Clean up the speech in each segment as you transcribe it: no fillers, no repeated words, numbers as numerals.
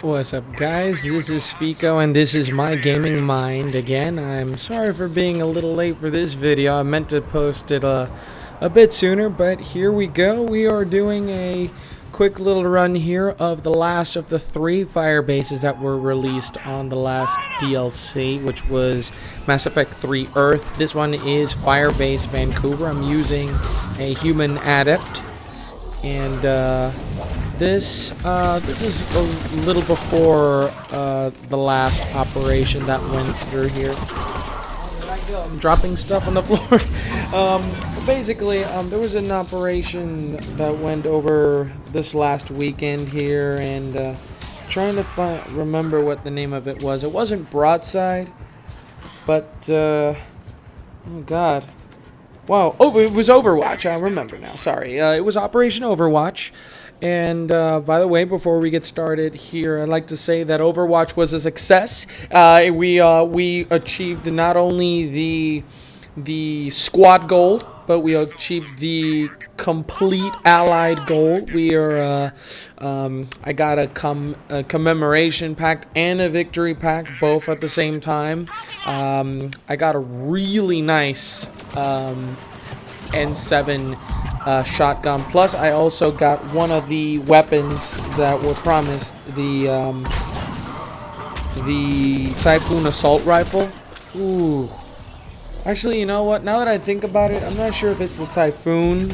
What's up, guys? This is Fico, and this is my gaming mind again. I'm sorry for being a little late for this video. I meant to post it a bit sooner, but here we go. We are doing a quick little run here of the last of the 3 Firebases that were released on the last DLC, which was Mass Effect 3 Earth. This one is Firebase Vancouver. I'm using a human adept, and this is a little before the last operation that went through here. There I go. I'm dropping stuff on the floor. Basically, there was an operation that went over this last weekend here, and trying to remember what the name of it was. It wasn't Broadside, but oh god. Wow, oh, it was Overwatch. I remember now. Sorry. It was Operation Overwatch. And by the way, before we get started here, I'd like to say that Overwatch was a success. We achieved not only the squad gold, but we achieved the complete allied goal. We are I got a commemoration pack and a victory pack, both at the same time. I got a really nice N7 shotgun. Plus, I also got one of the weapons that were promised, the Typhoon assault rifle. Ooh. Actually, you know what? Now that I think about it, I'm not sure if it's the Typhoon,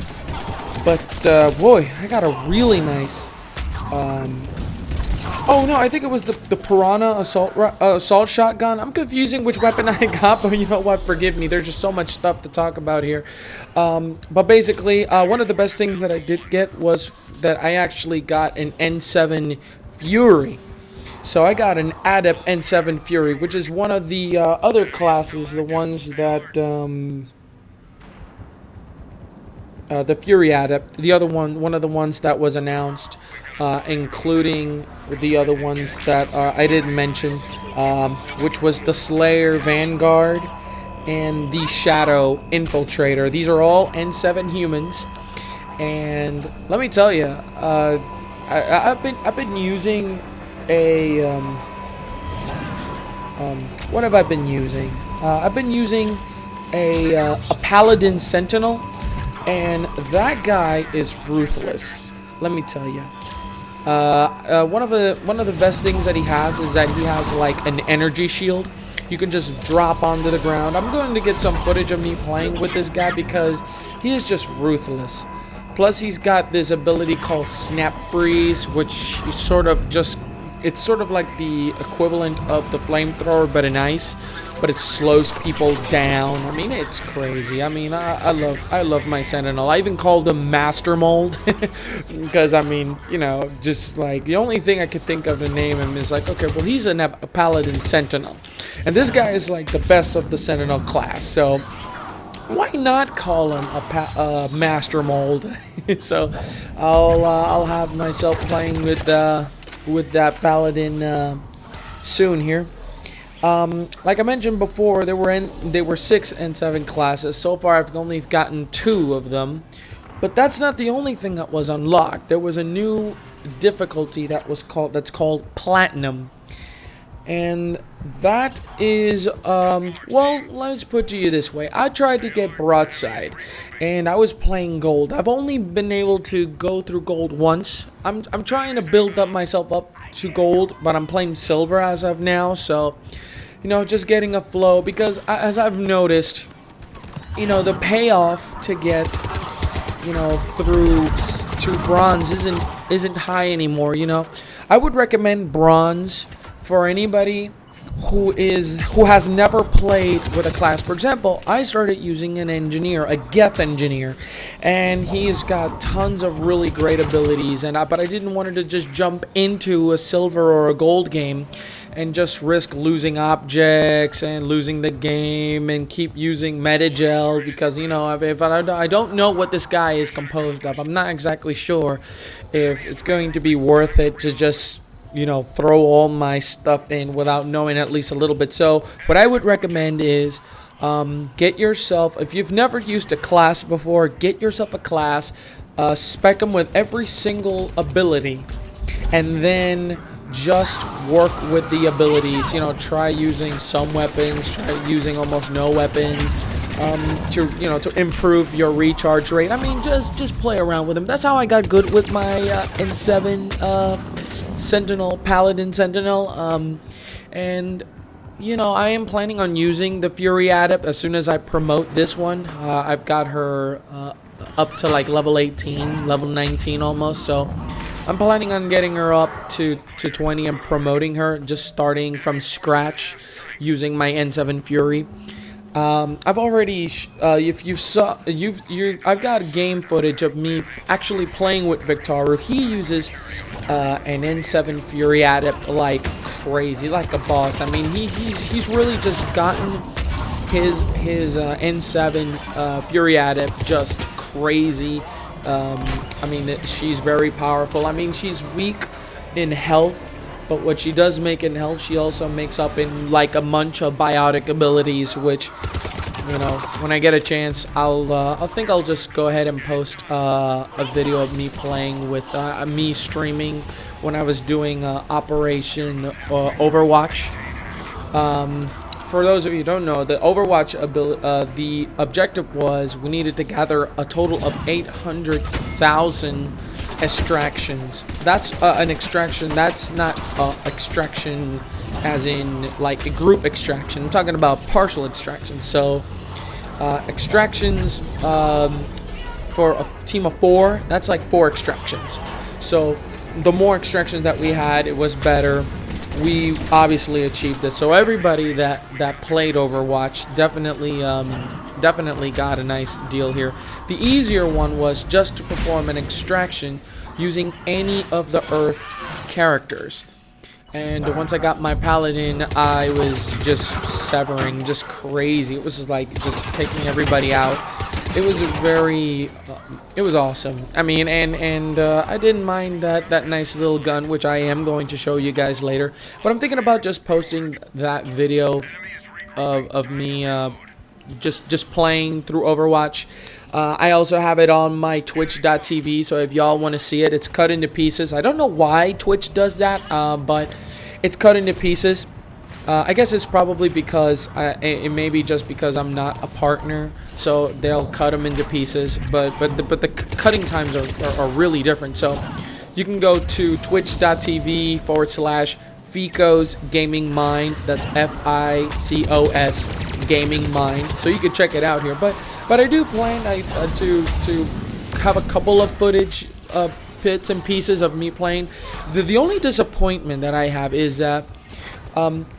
but boy, I got a really nice. Oh no, I think it was the Piranha assault shotgun. I'm confusing which weapon I got, but you know what? Forgive me. There's just so much stuff to talk about here. But basically, one of the best things that I did get was that I actually got an N7 Fury. So I got an Adept N7 Fury, which is one of the other classes, the ones that the Fury Adept, the other one of the ones that was announced, including the other ones that I didn't mention, which was the Slayer Vanguard and the Shadow Infiltrator. These are all N7 humans, and let me tell you, I've been using a what have I been using? I've been using a Paladin Sentinel, and that guy is ruthless. Let me tell you. One of the best things that he has is that he has like an energy shield. You can just drop onto the ground. I'm going to get some footage of me playing with this guy because he is just ruthless. Plus, he's got this ability called Snap Freeze, which is sort of just. It's sort of like the equivalent of the flamethrower, but in ice. But it slows people down. I mean, it's crazy. I mean, I love my Sentinel. I even called him Master Mold because I mean, you know, just like the only thing I could think of to name him is like, okay, well, he's a Paladin Sentinel, and this guy is like the best of the Sentinel class. So why not call him a Master Mold? So I'll have myself playing with that Paladin soon here. Like I mentioned before, there were 6 N7 classes. So far, I've only gotten 2 of them, but that's not the only thing that was unlocked. There was a new difficulty that's called Platinum, and that is well, let's put it to you this way. I tried to get Broadside, and I was playing Gold. I've only been able to go through Gold once. I'm trying to build up myself up to Gold, but I'm playing Silver as of now, so you know, just getting a flow, because as I've noticed, you know, the payoff to get, you know, through Bronze isn't high anymore. You know, I would recommend Bronze for anybody who has never played with a class. For example, I started using an engineer, a Geth engineer, and he's got tons of really great abilities. But I didn't want to just jump into a Silver or a Gold game and just risk losing objects and losing the game and keep using Metagel, because you know, if I don't know what this guy is composed of, I'm not exactly sure if it's going to be worth it to just, you know, throw all my stuff in without knowing at least a little bit. So what I would recommend is get yourself, if you've never used a class before, get yourself a class, spec them with every single ability, and then just work with the abilities. You know, try using some weapons, try using almost no weapons, to improve your recharge rate. I mean, just play around with them. That's how I got good with my N7 Sentinel, Paladin Sentinel, and you know, I am planning on using the Fury Adept as soon as I promote this one. I've got her up to like level 18, level 19 almost, so I'm planning on getting her up to 20 and promoting her, just starting from scratch using my N7 Fury. I've already, if you saw, I've got game footage of me actually playing with Victaru. He uses an N7 Fury Adept like crazy, like a boss. I mean, he's really just gotten his N7 Fury Adept just crazy. I mean, she's very powerful. I mean, she's weak in health. But what she does make in health, she also makes up in like a bunch of biotic abilities, which, you know, when I get a chance, I think I'll just go ahead and post a video of me playing with me streaming when I was doing Operation Overwatch. For those of you who don't know, the Overwatch the objective was we needed to gather a total of 800,000 extractions. That's an extraction. That's not extraction as in like a group extraction. I'm talking about partial extraction. So extractions for a team of 4, that's like 4 extractions. So the more extractions that we had, it was better. We obviously achieved it. So everybody that played Overwatch definitely got a nice deal here. The easier one was just to perform an extraction using any of the Earth characters. And once I got my Paladin, I was just severing, just crazy. It was like just taking everybody out. It was it was awesome. I mean, and I didn't mind that nice little gun, which I am going to show you guys later. But I'm thinking about just posting that video of me just playing through Overwatch. I also have it on my twitch.tv, so if y'all want to see it, it's cut into pieces. I don't know why Twitch does that, but it's cut into pieces. I guess it's probably because it may be just because I'm not a partner, so they'll cut them into pieces. But the cutting times are really different. So you can go to twitch.tv/Fico's Gaming Mind. That's FICOS Gaming Mind. So you can check it out here. But I do plan to have a couple of footage bits and pieces of me playing. The only disappointment that I have is that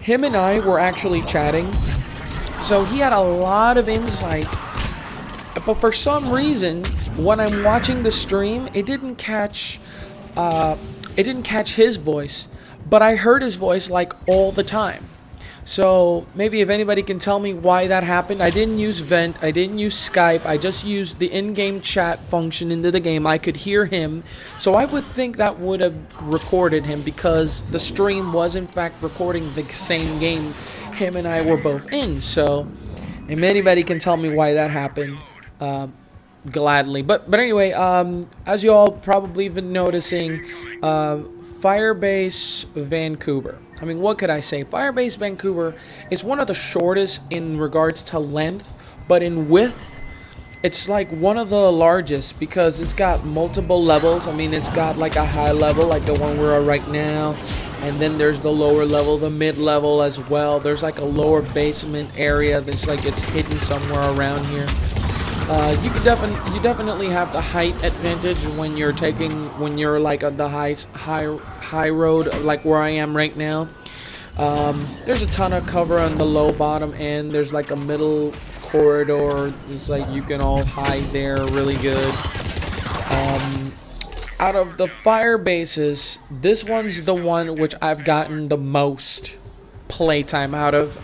him and I were actually chatting, so he had a lot of insight, but for some reason when I'm watching the stream, it didn't catch his voice, but I heard his voice like all the time. So maybe if anybody can tell me why that happened. I didn't use Vent, I didn't use Skype, I just used the in-game chat function into the game. I could hear him, so I would think that would have recorded him, because the stream was in fact recording the same game him and I were both in. So if anybody can tell me why that happened, gladly. But anyway, as you all probably been noticing, Firebase Vancouver. I mean, what could I say? Firebase Vancouver is one of the shortest in regards to length, but in width, it's like one of the largest, because it's got multiple levels. I mean, it's got like a high level, like the one we're at right now, and then there's the lower level, the mid level as well. There's like a lower basement area that's like it's hidden somewhere around here. You definitely have the height advantage when you're like on the high road, like where I am right now. There's a ton of cover on the low bottom end. There's like a middle corridor. It's like you can all hide there really good. Out of the fire bases, this one's the one which I've gotten the most playtime out of,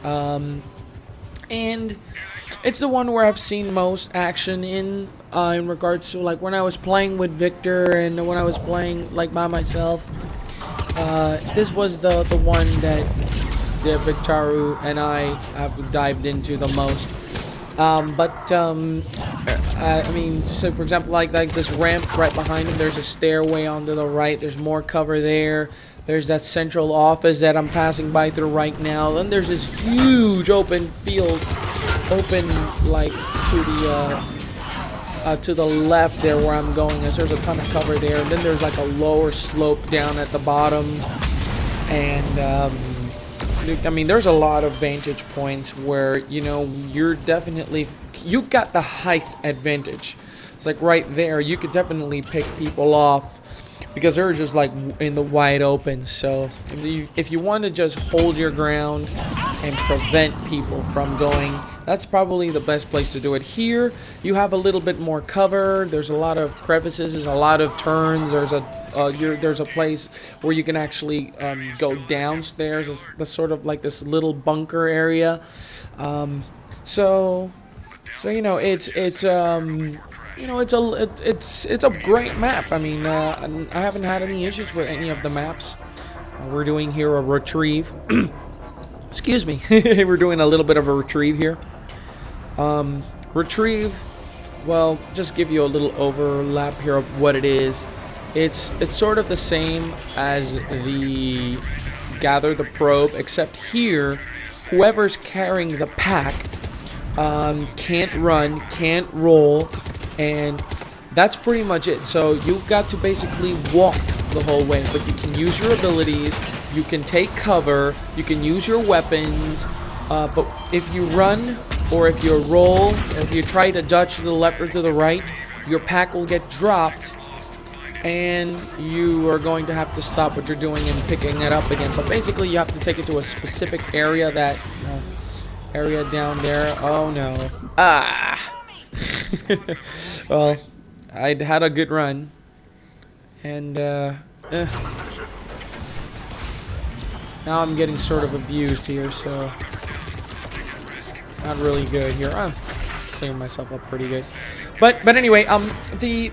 and it's the one where I've seen most action in regards to like when I was playing with Victor and when I was playing like by myself. This was the one that Victaru and I have dived into the most. I mean, so for example, like this ramp right behind him, there's a stairway onto the right. There's more cover there. There's that central office that I'm passing by through right now. Then there's this huge open field, like to the left there where I'm going. There's a ton of cover there. And then there's like a lower slope down at the bottom, and I mean, there's a lot of vantage points where, you know, you've got the height advantage. It's like right there, you could definitely pick people off because they're just like in the wide open. So if you want to just hold your ground and prevent people from going, that's probably the best place to do it. Here, you have a little bit more cover. There's a lot of crevices. There's a lot of turns. There's a place where you can actually go downstairs. It's sort of like this little bunker area. So you know, it's a great map. I mean, I haven't had any issues with any of the maps. We're doing here a retrieve. Excuse me. We're doing a little bit of a retrieve here. Retrieve, well, just give you a little overlap here of what it is. It's sort of the same as the gather the probe, except here, whoever's carrying the pack can't run, can't roll, and that's pretty much it. So you've got to basically walk the whole way, but you can use your abilities, you can take cover, you can use your weapons, but if you run, or if you roll, or if you try to dodge to the left or to the right, your pack will get dropped, and you are going to have to stop what you're doing and picking it up again. But basically, you have to take it to a specific area, that area down there. Oh no. Ah! Well, I'd had a good run, and now I'm getting sort of abused here, so not really good here. I'm clearing myself up pretty good, but anyway, there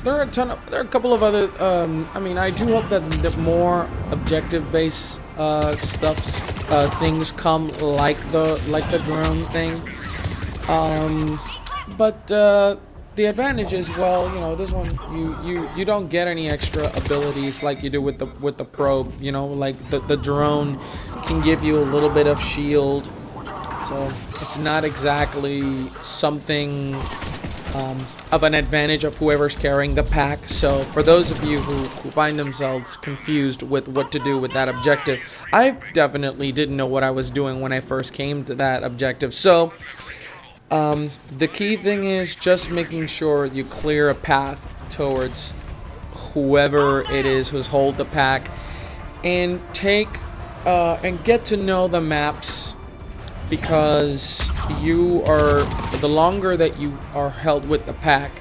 are a couple of other. I mean, I do hope that the more objective-based things come, like the drone thing. But the advantage is, well, you know, this one you don't get any extra abilities like you do with the probe. You know, like the drone can give you a little bit of shield, so it's not exactly something of an advantage of whoever's carrying the pack. So for those of you who find themselves confused with what to do with that objective, I definitely didn't know what I was doing when I first came to that objective. So the key thing is just making sure you clear a path towards whoever it is who's hold the pack, and and get to know the maps, because the longer that you are held with the pack,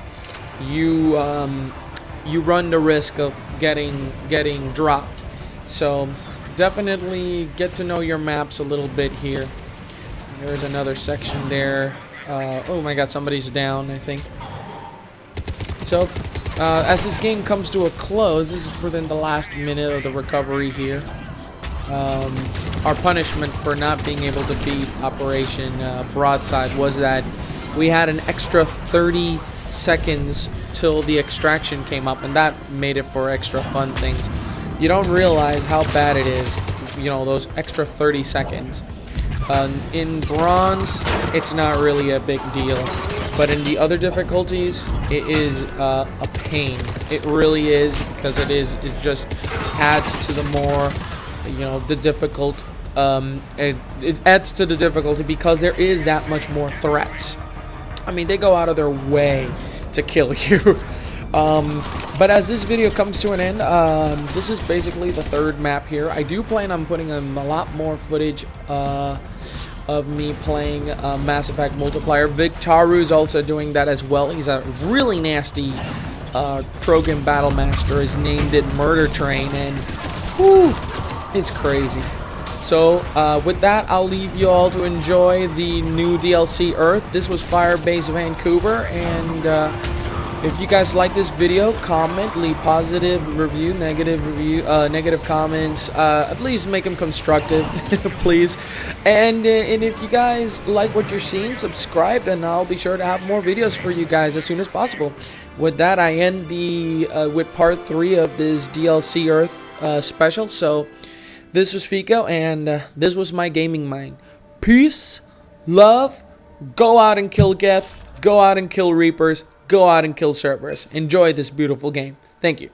you run the risk of getting dropped. So definitely get to know your maps a little bit here. There's another section there. Oh my god, somebody's down, I think. So as this game comes to a close, this is within the last minute of the recovery here. Our punishment for not being able to beat Operation Broadside was that we had an extra 30 seconds till the extraction came up, and that made it for extra fun things. You don't realize how bad it is, you know, those extra 30 seconds. In Bronze, it's not really a big deal, but in the other difficulties, it is a pain. It really is, because it just adds to the more, you know, the difficult. It adds to the difficulty because there is that much more threats. I mean, they go out of their way to kill you. But as this video comes to an end, this is basically the third map here. I do plan on putting a lot more footage of me playing Mass Effect Multiplayer. Victaru's also doing that as well. He's a really nasty Krogan Battle Master. Is named it Murder Train, and whew, it's crazy. So with that, I'll leave you all to enjoy the new DLC Earth. This was Firebase Vancouver, and If you guys like this video, comment, leave positive review, negative review, negative comments. Please make them constructive, please. And if you guys like what you're seeing, subscribe, and I'll be sure to have more videos for you guys as soon as possible. With that, I end with part 3 of this DLC Earth special. So this was Fico, and this was my gaming mind. Peace, love, go out and kill Geth, go out and kill Reapers, go out and kill Cerberus. Enjoy this beautiful game. Thank you.